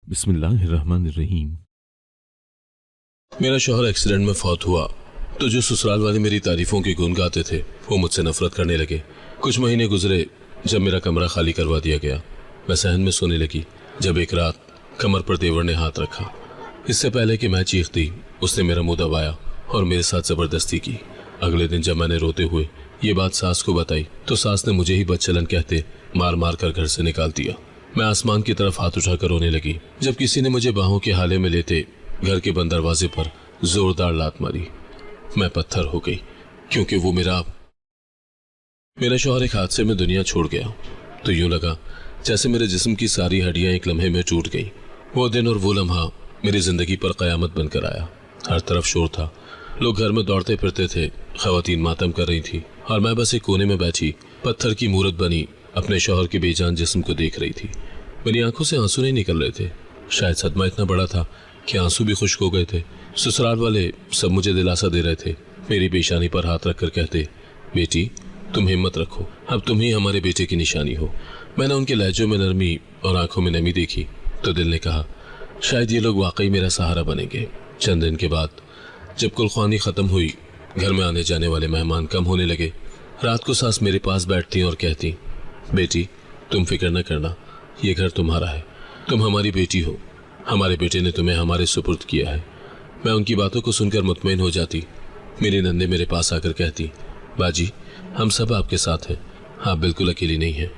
बिस्मिल्लाहिर्रहमानिर्रहीम। मेरा शौहर एक्सीडेंट में फौत हुआ तो जो ससुराल वाले मेरी तारीफों की गुन गाते थे वो मुझसे नफरत करने लगे। कुछ महीने गुजरे जब मेरा कमरा खाली करवा दिया गया। मैं सहन में सोने लगी जब एक रात कमर पर देवर ने हाथ रखा। इससे पहले कि मैं चीखती उसने मेरा मुंह दबाया और मेरे साथ जबरदस्ती की। अगले दिन जब मैंने रोते हुए ये बात सास को बताई तो सास ने मुझे ही बदचलन कहते मार मार कर घर से निकाल दिया। मैं आसमान की तरफ हाथ उठाकर रोने लगी जब किसी ने मुझे बाहों के हाले में लेते घर के बंद दरवाजे पर जोरदार लात मारी। मैं पत्थर हो गई क्योंकि वो मेरा शौहर एक हादसे में दुनिया छोड़ गया। तो यूं लगा जैसे मेरे जिस्म की सारी हड्डियां एक लम्हे में टूट गई। वो दिन और वो लम्हा मेरी जिंदगी पर कयामत बनकर आया। हर तरफ शोर था, लोग घर में दौड़ते फिरते थे, खवातीन मातम कर रही थी और मैं बस एक कोने में बैठी पत्थर की मूरत बनी अपने शौहर के बेजान जिस्म को देख रही थी। मेरी आंखों से आंसू नहीं निकल रहे थे। शायद सदमा इतना बड़ा था कि आंसू भी खुश्क हो गए थे। ससुराल वाले सब मुझे दिलासा दे रहे थे, मेरी पेशानी पर हाथ रखकर कहते, बेटी तुम हिम्मत रखो, अब तुम ही हमारे बेटे की निशानी हो। मैंने उनके लहजों में नरमी और आंखों में नमी देखी तो दिल ने कहा शायद ये लोग वाकई मेरा सहारा बनेंगे। चंद दिन के बाद जब कुलख्वानी खत्म हुई, घर में आने जाने वाले मेहमान कम होने लगे। रात को सास मेरे पास बैठती और कहती, बेटी तुम फिक्र न करना, ये घर तुम्हारा है, तुम हमारी बेटी हो, हमारे बेटे ने तुम्हें हमारे सुपुर्द किया है। मैं उनकी बातों को सुनकर मुतमईन हो जाती। मेरी नन्हे मेरे पास आकर कहती, बाजी हम सब आपके साथ हैं, आप बिल्कुल अकेली नहीं हैं।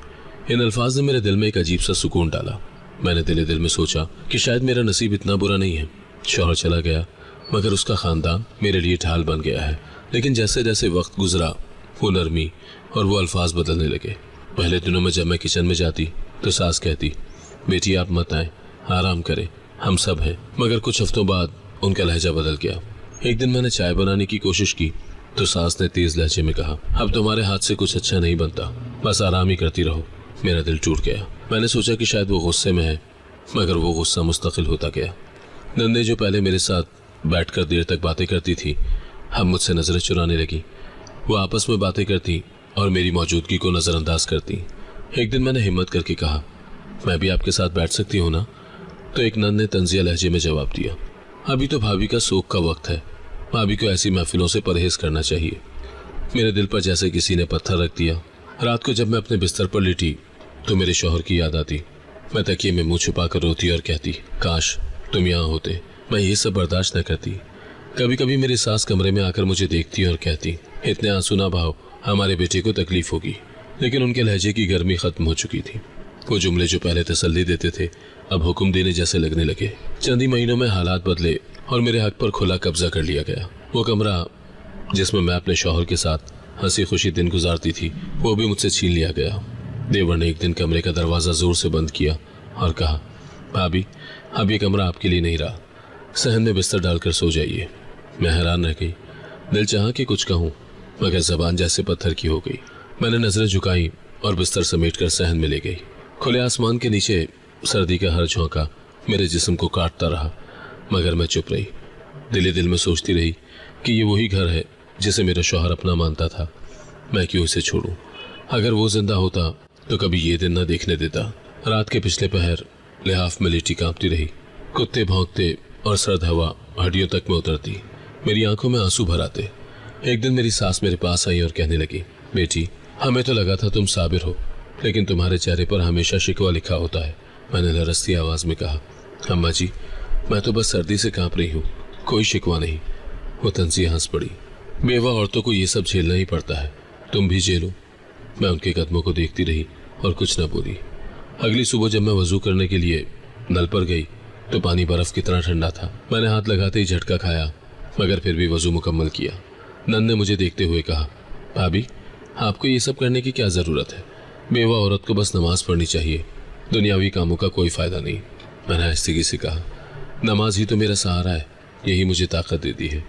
इन अल्फाज ने मेरे दिल में एक अजीब सा सुकून डाला। मैंने दिल दिल में सोचा कि शायद मेरा नसीब इतना बुरा नहीं है। शौहर चला गया मगर उसका खानदान मेरे लिए ढाल बन गया है। लेकिन जैसे जैसे वक्त गुजरा वो नरमी और वो अल्फाज बदलने लगे। पहले दिनों में जब मैं किचन में जाती तो सास कहती, बेटी आप मत आए, आराम करें, हम सब हैं। मगर कुछ हफ्तों बाद उनका लहजा बदल गया। एक दिन मैंने चाय बनाने की कोशिश की तो सास ने तेज लहजे में कहा, अब तुम्हारे हाथ से कुछ अच्छा नहीं बनता, बस आराम ही करती रहो। मेरा दिल टूट गया। मैंने सोचा कि शायद वो गुस्से में है, मगर वो गुस्सा मुस्तकिल होता गया। नंदे जो पहले मेरे साथ बैठकर देर तक बातें करती थी अब मुझसे नजरें चुराने लगी। वो आपस में बातें करती और मेरी मौजूदगी को नजरअंदाज करती। एक दिन मैंने हिम्मत करके कहा, मैं भी आपके साथ बैठ सकती हूँ ना? तो एक नंद ने तंजिया लहजे में जवाब दिया, अभी तो भाभी का शोक का वक्त है, भाभी को ऐसी महफिलों से परहेज करना चाहिए। मेरे दिल पर जैसे किसी ने पत्थर रख दिया। रात को जब मैं अपने बिस्तर पर लेटी तो मेरे शौहर की याद आती। मैं तकिए में मुंह छुपा कर रोती और कहती, काश तुम यहाँ होते, मैं ये सब बर्दाश्त न करती। कभी कभी मेरी सास कमरे में आकर मुझे देखती और कहती, इतने आंसू ना बहाओ, हमारे बेटे को तकलीफ होगी। लेकिन उनके लहजे की गर्मी खत्म हो चुकी थी। वो जुमले जो पहले तसल्ली देते थे अब हुक्म देने जैसे लगने लगे। चंद ही महीनों में हालात बदले और मेरे हक पर खुला कब्जा कर लिया गया। वो कमरा जिसमें मैं अपने शौहर के साथ हंसी खुशी दिन गुजारती थी वो भी मुझसे छीन लिया गया। देवर ने एक दिन कमरे का दरवाज़ा जोर से बंद किया और कहा, भाभी अब ये कमरा आपके लिए नहीं रहा, सहन में बिस्तर डालकर सो जाइए। मैं हैरान रह गई। दिल चाहा कि कुछ कहूँ मगर जबान जैसे पत्थर की हो गई। मैंने नजरें झुकाई और बिस्तर समेटकर सहन में ले गई। खुले आसमान के नीचे सर्दी का हर झोंका मेरे जिस्म को काटता रहा मगर मैं चुप रही। दिल दिल में सोचती रही कि ये वही घर है जिसे मेरा शौहर अपना मानता था। मैं क्यों इसे छोड़ूं? अगर वो जिंदा होता तो कभी ये दिन न देखने देता। रात के पिछले पहर लिहाफ में लेटी कांपती रही। कुत्ते भौंकते और सर्द हवा हड्डियों तक में उतरती। मेरी आंखों में आंसू भर आते। एक दिन मेरी सास मेरे पास आई और कहने लगी, बेटी हमें तो लगा था तुम साबिर हो, लेकिन तुम्हारे चेहरे पर हमेशा शिकवा लिखा होता है। मैंने लरसती आवाज में कहा, अम्मा जी मैं तो बस सर्दी से कांप रही हूँ, कोई शिकवा नहीं। वो तंजिया हंस पड़ी, बेवा औरतों को ये सब झेलना ही पड़ता है, तुम भी झेलो। मैं उनके कदमों को देखती रही और कुछ न बोली। अगली सुबह जब मैं वजू करने के लिए नल पर गई तो पानी बर्फ की तरह ठंडा था। मैंने हाथ लगाते ही झटका खाया मगर फिर भी वजू मुकम्मल किया। नंद ने मुझे देखते हुए कहा, भाभी आपको ये सब करने की क्या ज़रूरत है? बेवा औरत को बस नमाज पढ़नी चाहिए, दुनियावी कामों का कोई फ़ायदा नहीं। मैंने आहिस्तेगी से कहा, नमाज ही तो मेरा सहारा है, यही मुझे ताकत देती है।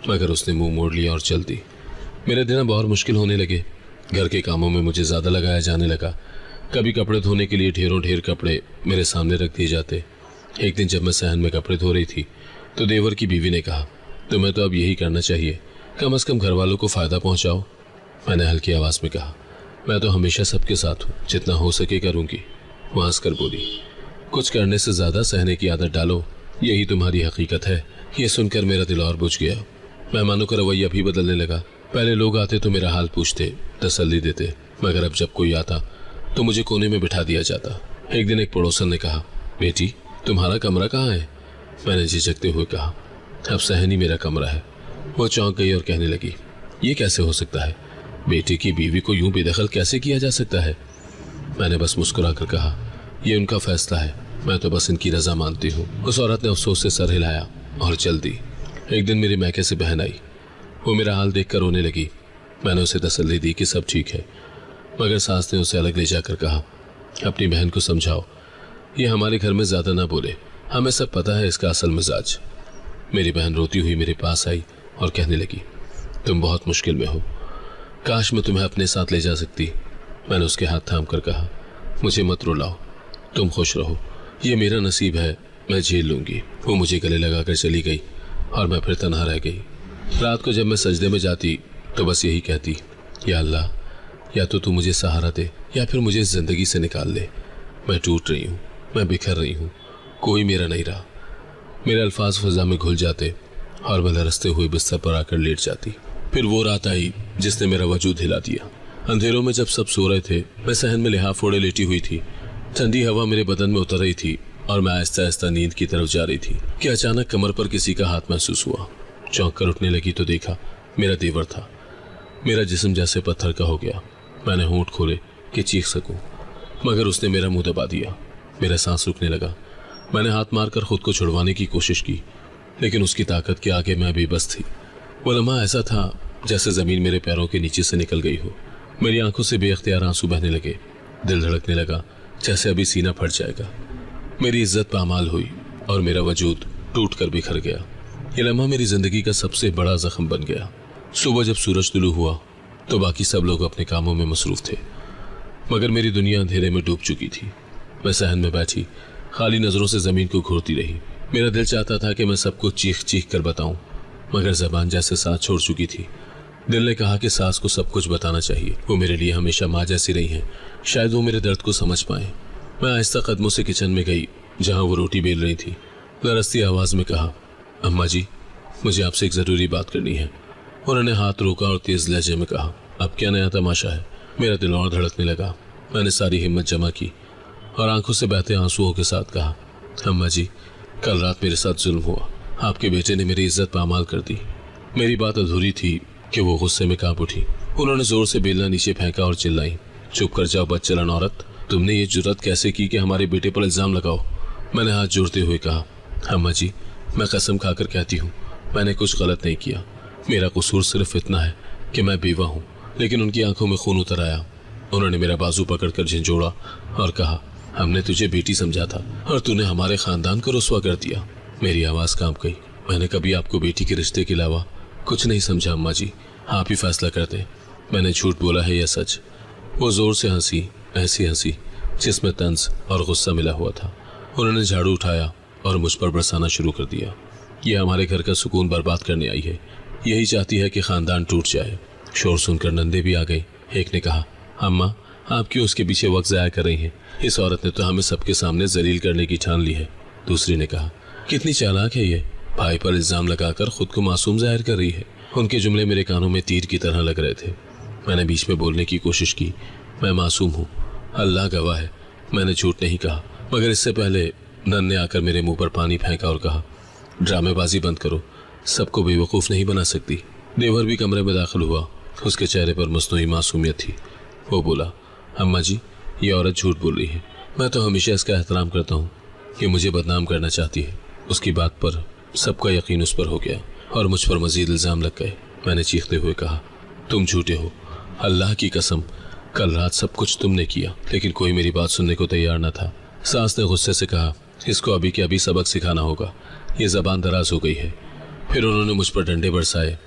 मगर उसने मुंह मोड़ लिया और चल दी। मेरे दिन अब और मुश्किल होने लगे। घर के कामों में मुझे ज़्यादा लगाया जाने लगा। कभी कपड़े धोने के लिए ढेरों ढेर कपड़े मेरे सामने रख दिए जाते। एक दिन जब मैं सहन में कपड़े धो रही थी तो देवर की बीवी ने कहा, तुम्हें तो अब यही करना चाहिए, कम से कम घर वालों को फ़ायदा पहुँचाओ। मैंने हल्की आवाज़ में कहा, मैं तो हमेशा सबके साथ हूँ, जितना हो सके करूँगी। वो हंस कर बोली, कुछ करने से ज्यादा सहने की आदत डालो, यही तुम्हारी हकीकत है। ये सुनकर मेरा दिल और बुझ गया। मेहमानों का रवैया भी बदलने लगा। पहले लोग आते तो मेरा हाल पूछते, तसल्ली देते, मगर अब जब कोई आता तो मुझे कोने में बिठा दिया जाता। एक दिन एक पड़ोसन ने कहा, बेटी तुम्हारा कमरा कहाँ है? मैंने झिझकते हुए कहा, अब सहन ही मेरा कमरा है। वो चौंक गई और कहने लगी, ये कैसे हो सकता है? बेटे की बीवी को यूं बेदखल कैसे किया जा सकता है? मैंने बस मुस्कुराकर कहा, ये उनका फैसला है, मैं तो बस इनकी रजा मानती हूँ। उस औरत ने अफसोस से सर हिलाया और चल दी। एक दिन मेरी मैके से बहन आई। वो मेरा हाल देखकर रोने लगी। मैंने उसे तसल्ली दी कि सब ठीक है, मगर सास ने उसे अलग ले जाकर कहा, अपनी बहन को समझाओ, ये हमारे घर में ज़्यादा ना बोले, हमें सब पता है इसका असल मिजाज। मेरी बहन रोती हुई मेरे पास आई और कहने लगी, तुम बहुत मुश्किल में हो, काश मैं तुम्हें अपने साथ ले जा सकती। मैंने उसके हाथ थाम कर कहा, मुझे मत रुलाओ, तुम खुश रहो, ये मेरा नसीब है, मैं झेल लूँगी। वो मुझे गले लगाकर चली गई और मैं फिर तन्हा रह गई। रात को जब मैं सजदे में जाती तो बस यही कहती, या अल्लाह, या तो तू मुझे सहारा दे या फिर मुझे इस ज़िंदगी से निकाल ले। मैं टूट रही हूँ, मैं बिखर रही हूँ, कोई मेरा नहीं रहा। मेरे अल्फाज फ़ज़ा में घुल जाते और मैं लरसते हुए बिस्तर पर आकर लेट जाती। फिर वो रात आई जिसने मेरा वजूद हिला दिया। अंधेरों में जब सब सो रहे थे, मैं सहन में लिहाफ ओढ़े लेटी हुई थी। ठंडी हवा मेरे बदन में उतर रही थी और मैं आहिस्ता आहिस्ता नींद की तरफ जा रही थी कि अचानक कमर पर किसी का हाथ महसूस हुआ। चौंक कर उठने लगी तो देखा मेरा देवर था। मेरा जिस्म जैसे पत्थर का हो गया। मैंने होंठ खोले कि चीख सकूं, मगर उसने मेरा मुंह दबा दिया। मेरा सांस रुकने लगा। मैंने हाथ मारकर खुद को छुड़वाने की कोशिश की, लेकिन उसकी ताकत के आगे मैं बेबस थी। वो लम्हा ऐसा था जैसे ज़मीन मेरे पैरों के नीचे से निकल गई हो। मेरी आंखों से बेख्तियार आंसू बहने लगे। दिल धड़कने लगा जैसे अभी सीना फट जाएगा। मेरी इज्जत पामाल हुई और मेरा वजूद टूट कर बिखर गया। ये लम्हा मेरी ज़िंदगी का सबसे बड़ा ज़ख्म बन गया। सुबह जब सूरज तुलू हुआ तो बाकी सब लोग अपने कामों में मसरूफ़ थे, मगर मेरी दुनिया अंधेरे में डूब चुकी थी। मैं सहन में बैठी खाली नज़रों से ज़मीन को घूरती रही। मेरा दिल चाहता था कि मैं सबको चीख चीख कर बताऊं, मगर ज़बान जैसे साथ छोड़ चुकी थी। दिल ने कहा कि सास को सब कुछ बताना चाहिए, वो मेरे लिए हमेशा माँ जैसी रही हैं, शायद वो मेरे दर्द को समझ पाएं। मैं आहिस्ता कदमों से किचन में गई जहाँ वो रोटी बेल रही थी। लरसती आवाज़ में कहा, अम्मा जी, मुझे आपसे एक ज़रूरी बात करनी है। उन्होंने हाथ रोका और तेज़ लहजे में कहा, अब क्या नया तमाशा है? मेरा दिल और धड़कने लगा। मैंने सारी हिम्मत जमा की और आंखों से बहते आंसुओं के साथ कहा, अम्मा जी, कल रात मेरे साथ जुल्म हुआ। आपके बेटे ने मेरी इज्जत पामाल कर दी। मेरी बात अधूरी थी कि वो गुस्से में कांप उठी। उन्होंने जोर से बेलना नीचे फेंका और चिल्लाई, चुप कर जाओ बदचलन औरत, तुमने ये जुर्रत कैसे की कि हमारे बेटे पर इल्ज़ाम लगाओ? मैंने हाथ जोड़ते हुए कहा, अम्मा जी, मैं कसम खाकर कहती हूँ, मैंने कुछ गलत नहीं किया। मेरा कसूर सिर्फ इतना है कि मैं बेवा हूँ। लेकिन उनकी आंखों में खून उतर आया। उन्होंने मेरा बाजू पकड़कर झंझोड़ा और कहा, हमने तुझे बेटी समझा था और तूने हमारे खानदान को रुस्वा कर दिया। मेरी आवाज़ कांप गई। मैंने कभी आपको बेटी के रिश्ते के अलावा कुछ नहीं समझा अम्मा जी, आप ही फैसला करते। मैंने झूठ बोला है या सच? वो जोर से हंसी, ऐसी हंसी जिसमें तंज और गुस्सा मिला हुआ था। उन्होंने झाड़ू उठाया और मुझ पर बरसाना शुरू कर दिया। ये हमारे घर का सुकून बर्बाद करने आई है, यही चाहती है कि खानदान टूट जाए। शोर सुनकर नंदे भी आ गई। एक ने कहा, अम्मा, आप क्यों उसके पीछे वक्त ज़ाया कर रही हैं? इस औरत ने तो हमें सबके सामने जलील करने की ठान ली है। दूसरी ने कहा, कितनी चालाक है ये, भाई पर इल्ज़ाम लगाकर खुद को मासूम जाहिर कर रही है। उनके जुमले मेरे कानों में तीर की तरह लग रहे थे। मैंने बीच में बोलने की कोशिश की, मैं मासूम हूँ, अल्लाह गवाह है, मैंने झूठ नहीं कहा। मगर इससे पहले नन ने आकर मेरे मुंह पर पानी फेंका और कहा, ड्रामेबाजी बंद करो, सबको बेवकूफ़ नहीं बना सकती। देवर भी कमरे में दाखिल हुआ। उसके चेहरे पर मस्नूई मासूमियत थी। वो बोला, अम्मा जी, ये औरत झूठ बोल रही है। मैं तो हमेशा इसका एहतराम करता हूँ, ये मुझे बदनाम करना चाहती है। उसकी बात पर सबका यकीन उस पर हो गया और मुझ पर मजीद इल्ज़ाम लग गए। मैंने चीखते हुए कहा, तुम झूठे हो, अल्लाह की कसम, कल रात सब कुछ तुमने किया। लेकिन कोई मेरी बात सुनने को तैयार न था। सास ने गुस्से से कहा, इसको अभी के अभी सबक सिखाना होगा, ये ज़बान दराज हो गई है। फिर उन्होंने मुझ पर डंडे बरसाए।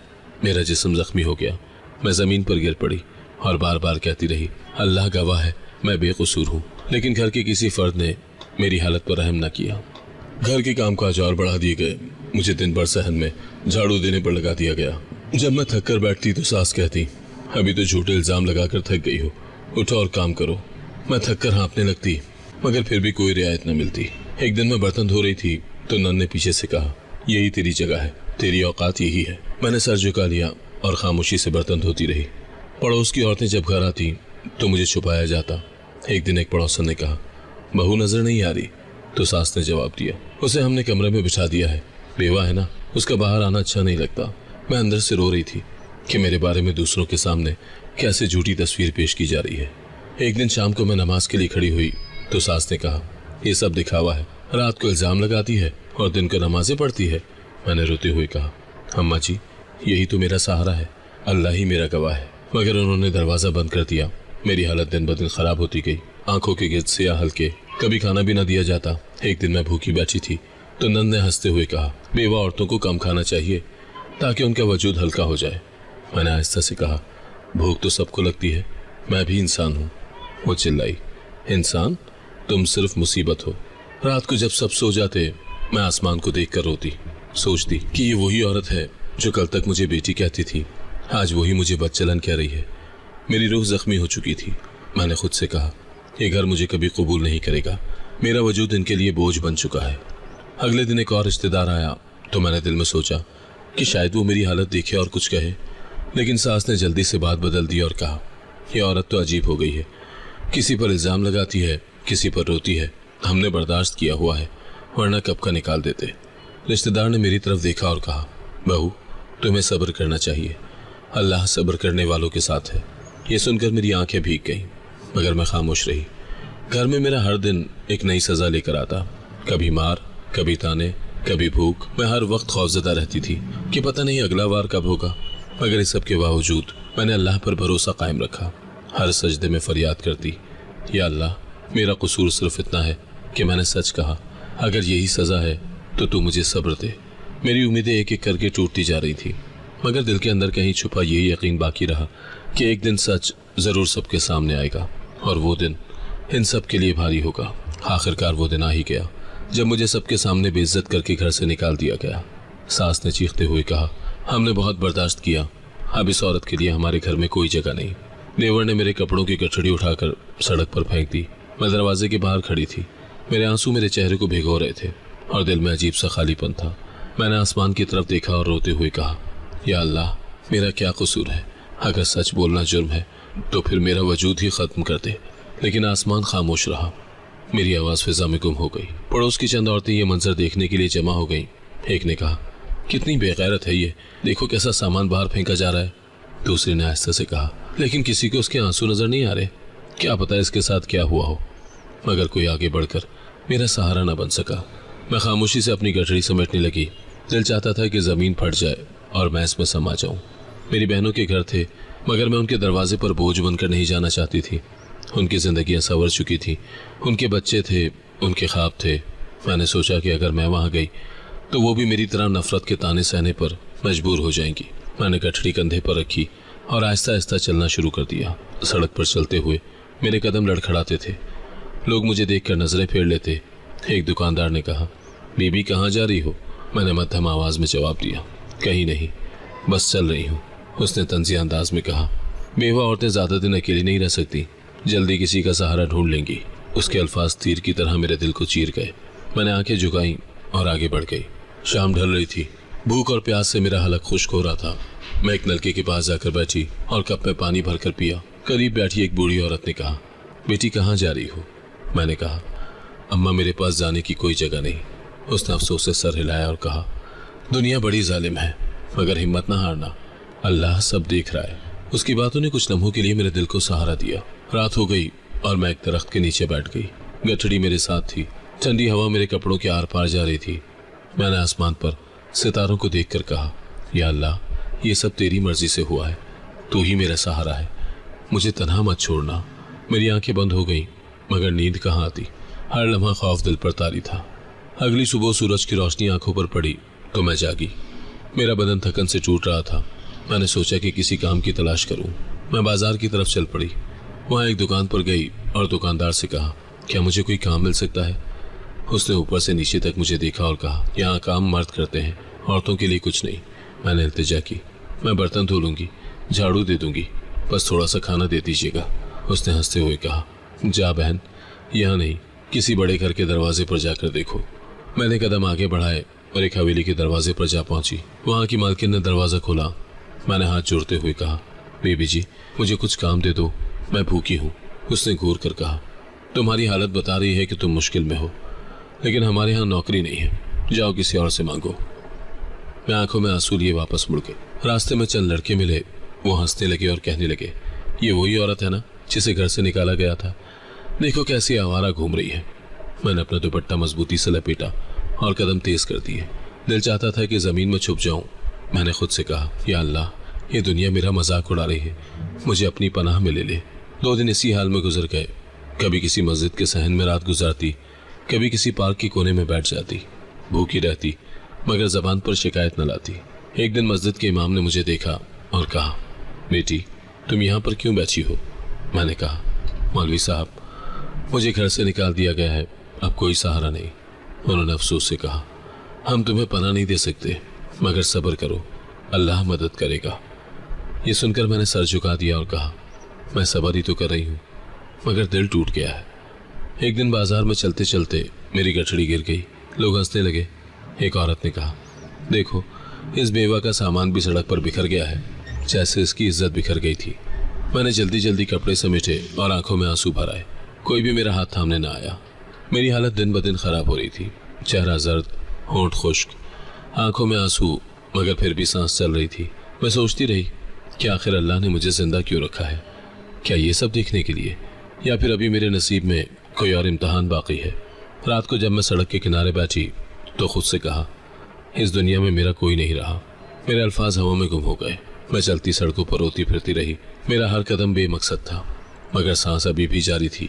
मेरा जिस्म ज़ख्मी हो गया। मैं ज़मीन पर गिर पड़ी और बार बार कहती रही, अल्लाह गवाह है, मैं बेकसूर हूँ। लेकिन घर के किसी फर्द ने मेरी हालत पर रहम न किया। घर के कामकाज और बढ़ा दिए गए। मुझे दिन भर सहन में झाड़ू देने पर लगा दिया गया। जब मैं थक कर बैठती तो सास कहती, अभी तो झूठे इल्ज़ाम लगाकर थक गई हो, उठो और काम करो। मैं थक कर हाँफने लगती मगर फिर भी कोई रियायत न मिलती। एक दिन मैं बर्तन धो रही थी तो नन ने पीछे से कहा, यही तेरी जगह है, तेरी औकात यही है। मैंने सर झुका लिया और खामोशी से बर्तन धोती रही। पड़ोस की औरतें जब घर आती तो मुझे छुपाया जाता। एक दिन एक पड़ोसन ने कहा, बहू नजर नहीं आ रही? तो सास ने जवाब दिया, उसे हमने कमरे में बिठा दिया है, बेवा है ना, उसका बाहर आना अच्छा नहीं लगता। मैं अंदर से रो रही थी कि मेरे बारे में दूसरों के सामने कैसे झूठी तस्वीर पेश की जा रही है। एक दिन शाम को मैं नमाज के लिए खड़ी हुई तो सास ने कहा, ये सब दिखावा है, रात को इल्जाम लगाती है और दिन को नमाजें पढ़ती है। मैंने रोते हुए कहा, अम्मा जी यही तो मेरा सहारा है, अल्लाह ही मेरा गवाह है। मगर उन्होंने दरवाज़ा बंद कर दिया। मेरी हालत दिन ब दिन खराब होती गई। आंखों के गिर्द सियाह हल्के, कभी खाना भी न दिया जाता। एक दिन मैं भूखी बैठी थी तो नंद ने हंसते हुए कहा, बेवा औरतों को कम खाना चाहिए ताकि उनका वजूद हल्का हो जाए। मैंने आहिस्ता से कहा, भूख तो सबको लगती है, मैं भी इंसान हूँ। वो चिल्लाई, इंसान? तुम सिर्फ मुसीबत हो। रात को जब सब सो जाते मैं आसमान को देख कर रोती, सोचती कि ये वही औरत है जो कल तक मुझे बेटी कहती थी, आज वही मुझे बदचलन कह रही है। मेरी रूह जख्मी हो चुकी थी। मैंने खुद से कहा, ये घर मुझे कभी कबूल नहीं करेगा, मेरा वजूद इनके लिए बोझ बन चुका है। अगले दिन एक और रिश्तेदार आया तो मैंने दिल में सोचा कि शायद वो मेरी हालत देखे और कुछ कहे, लेकिन सास ने जल्दी से बात बदल दी और कहा, यह औरत तो अजीब हो गई है, किसी पर इल्ज़ाम लगाती है, किसी पर रोती है। हमने बर्दाश्त किया हुआ है, वरना कब का निकाल देते। रिश्तेदार ने मेरी तरफ देखा और कहा, बहू तुम्हें सब्र करना चाहिए, अल्लाह सब्र करने वालों के साथ है। ये सुनकर मेरी आंखें भीग गईं, मगर मैं खामोश रही। घर में मेरा हर दिन एक नई सज़ा लेकर आता, कभी मार, कभी ताने, कभी भूख। मैं हर वक्त खौफजदा रहती थी कि पता नहीं अगला वार कब होगा। मगर इस सब के बावजूद मैंने अल्लाह पर भरोसा कायम रखा। हर सजदे में फरियाद करती, या अल्लाह मेरा कसूर सिर्फ इतना है कि मैंने सच कहा, अगर यही सज़ा है तो तू मुझे सब्र दे। मेरी उम्मीदें एक एक करके टूटती जा रही थी, मगर दिल के अंदर कहीं छुपा यही यकीन बाकी रहा कि एक दिन सच ज़रूर सबके सामने आएगा और वो दिन इन सब के लिए भारी होगा। आखिरकार वो दिन आ ही गया जब मुझे सबके सामने बेइज्जत करके घर से निकाल दिया गया। सास ने चीखते हुए कहा, हमने बहुत बर्दाश्त किया, अब इस औरत के लिए हमारे घर में कोई जगह नहीं। देवर ने मेरे कपड़ों की गठड़ी उठाकर सड़क पर फेंक दी। मैं दरवाजे के बाहर खड़ी थी, मेरे आंसू मेरे चेहरे को भिगो रहे थे और दिल में अजीब सा खालीपन था। मैंने आसमान की तरफ देखा और रोते हुए कहा, या अल्लाह मेरा क्या कसूर है? अगर सच बोलना जुर्म है तो फिर मेरा वजूद ही ख़त्म कर दे। लेकिन आसमान खामोश रहा। मेरी आवाज़ फिजा में गुम हो गई। पड़ोस की चंद औरतें ये मंजर देखने के लिए जमा हो गईं। एक ने कहा, कितनी बेगैरत है ये, देखो कैसा सामान बाहर फेंका जा रहा है। दूसरे ने आहिस्ता से कहा, लेकिन किसी को उसके आंसू नजर नहीं आ रहे, क्या पता इसके साथ क्या हुआ हो। मगर कोई आगे बढ़कर मेरा सहारा न बन सका। मैं खामोशी से अपनी गठरी समेटने लगी। दिल चाहता था कि ज़मीन फट जाए और मैं इसमें समा जाऊं। मेरी बहनों के घर थे, मगर मैं उनके दरवाजे पर बोझ बनकर नहीं जाना चाहती थी। उनकी ज़िंदगियां संवर चुकी थी, उनके बच्चे थे, उनके ख्वाब थे। मैंने सोचा कि अगर मैं वहाँ गई तो वो भी मेरी तरह नफरत के ताने सहने पर मजबूर हो जाएंगी। मैंने गठड़ी कंधे पर रखी और आहिस्ता आहिस्ता चलना शुरू कर दिया। सड़क पर चलते हुए मेरे कदम लड़खड़ाते थे, लोग मुझे देखकर नजरें फेर लेते। एक दुकानदार ने कहा, बीबी कहाँ जा रही हो? मैंने मध्यम आवाज़ में जवाब दिया, कहीं नहीं, बस चल रही हूँ। उसने तंज़िया अंदाज में कहा, बेवा औरतें ज़्यादा दिन अकेली नहीं रह सकती, जल्दी किसी का सहारा ढूंढ लेंगी। उसके अल्फाज तीर की तरह मेरे दिल को चीर गए। मैंने आंखें झुकाई और आगे बढ़ गई। शाम ढल रही थी, भूख और प्यास से मेरा हलक खुश्क हो रहा था। मैं एक नलके के पास जाकर बैठी और कप में पानी भरकर पिया। करीब बैठी एक बूढ़ी औरत ने कहा, बेटी कहाँ जा रही हो? मैंने कहा, अम्मा मेरे पास जाने की कोई जगह नहीं। उसने अफसोस से सर हिलाया और कहा, दुनिया बड़ी जालिम है, मगर हिम्मत ना हारना, अल्लाह सब देख रहा है। उसकी बातों ने कुछ लम्हों के लिए मेरे दिल को सहारा दिया। रात हो गई और मैं एक दरख्त के नीचे बैठ गई। गठड़ी मेरे साथ थी, ठंडी हवा मेरे कपड़ों के आर पार जा रही थी। मैंने आसमान पर सितारों को देखकर कहा, या अल्लाह ये सब तेरी मर्जी से हुआ है, तू ही मेरा सहारा है, मुझे तन्हा मत छोड़ना। मेरी आंखें बंद हो गईं, मगर नींद कहाँ आती। हर लम्हा खौफ दिल पर तारी था। अगली सुबह सूरज की रोशनी आंखों पर पड़ी तो मैं जागी। मेरा बदन थकन से टूट रहा था। मैंने सोचा कि किसी काम की तलाश करूं। मैं बाजार की तरफ चल पड़ी। वहाँ एक दुकान पर गई और दुकानदार से कहा, क्या मुझे कोई काम मिल सकता है? उसने ऊपर से नीचे तक मुझे देखा और कहा, यहाँ काम मर्द करते हैं, औरतों के लिए कुछ नहीं। मैंने इल्तिजा की, मैं बर्तन धो लूँगी, झाड़ू दे दूँगी, बस थोड़ा सा खाना दे दीजिएगा। उसने हंसते हुए कहा, जा बहन, यहाँ नहीं, किसी बड़े घर के दरवाजे पर जाकर देखो। मैंने कदम आगे बढ़ाए और एक हवेली के दरवाजे पर जा पहुंची। वहां की मालकिन ने दरवाज़ा खोला। मैंने हाथ जोड़ते हुए कहा, बीबी जी मुझे कुछ काम दे दो, मैं भूखी हूँ। उसने घूर कर कहा, तुम्हारी हालत बता रही है कि तुम मुश्किल में हो, लेकिन हमारे यहाँ नौकरी नहीं है, जाओ किसी और से मांगो। मैं आंखों में आंसू लिए वापस मुड़ गए। रास्ते में चंद लड़के मिले, वो हंसने लगे और कहने लगे, ये वही औरत है ना जिसे घर से निकाला गया था, देखो कैसी आवारा घूम रही है। मैंने अपना दुपट्टा मजबूती से लपेटा और कदम तेज कर दिए। दिल चाहता था कि ज़मीन में छुप जाऊं। मैंने खुद से कहा, या अल्लाह, ये दुनिया मेरा मजाक उड़ा रही है, मुझे अपनी पनाह में ले ले। 2 दिन इसी हाल में गुजर गए। कभी किसी मस्जिद के सहन में रात गुजारती, कभी किसी पार्क के कोने में बैठ जाती, भूखी रहती मगर ज़बान पर शिकायत न लाती। एक दिन मस्जिद के इमाम ने मुझे देखा और कहा, बेटी तुम यहाँ पर क्यों बैठी हो? मैंने कहा, मौलवी साहब मुझे घर से निकाल दिया गया है, अब कोई सहारा नहीं। उन्होंने अफसोस से कहा, हम तुम्हें पनाह नहीं दे सकते, मगर सब्र करो, अल्लाह मदद करेगा। ये सुनकर मैंने सर झुका दिया और कहा, मैं सब्र ही तो कर रही हूँ, मगर दिल टूट गया है। एक दिन बाजार में चलते चलते मेरी गठड़ी गिर गई। लोग हंसने लगे। एक औरत ने कहा, देखो इस बेवा का सामान भी सड़क पर बिखर गया है, जैसे इसकी इज्जत बिखर गई थी। मैंने जल्दी जल्दी कपड़े समेटे और आंखों में आंसू भर आए। कोई भी मेरा हाथ थामने ना आया। मेरी हालत दिन ब दिन खराब हो रही थी। चेहरा जर्द, होंठ खुश्क, आंखों में आंसू, मगर फिर भी सांस चल रही थी। मैं सोचती रही कि आखिर अल्लाह ने मुझे जिंदा क्यों रखा है? क्या ये सब देखने के लिए, या फिर अभी मेरे नसीब में कोई और इम्तहान बाकी है? रात को जब मैं सड़क के किनारे बैठी तो खुद से कहा, इस दुनिया में मेरा कोई नहीं रहा। मेरे अल्फाज हवा में गुम हो गए। मैं चलती सड़कों पर रोती फिरती रही। मेरा हर कदम बेमकसद था, मगर सांस अभी भी जारी थी।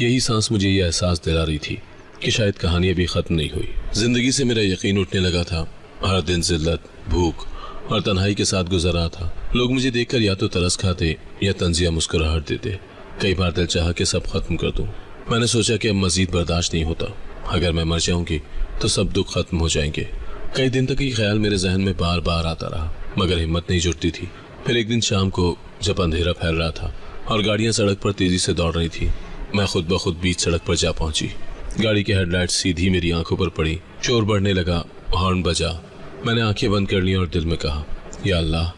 यही सांस मुझे ये एहसास दिला रही थी कि शायद कहानी अभी ख़त्म नहीं हुई। जिंदगी से मेरा यकीन उठने लगा था। हर दिन जिल्लत, भूख और तन्हाई के साथ गुजर रहा था। लोग मुझे देखकर या तो तरस खाते या तंजिया मुस्कुराहट देते। कई बार दिल चाहा कि सब खत्म कर दूं। मैंने सोचा कि अब मजीद बर्दाश्त नहीं होता। अगर मैं मर जाऊंगी तो सब दुख खत्म हो जाएंगे। कई दिन तक ये ख्याल मेरे जहन में बार बार आता रहा, मगर हिम्मत नहीं जुटती थी। फिर एक दिन शाम को जब अंधेरा फैल रहा था और गाड़ियां सड़क पर तेजी से दौड़ रही थी, मैं खुद ब खुद बीच सड़क पर जा पहुंची। गाड़ी की हेडलाइट सीधी मेरी आंखों पर पड़ी। शोर बढ़ने लगा, हॉर्न बजा। मैंने आंखें बंद कर ली और दिल में कहा, या अल्लाह,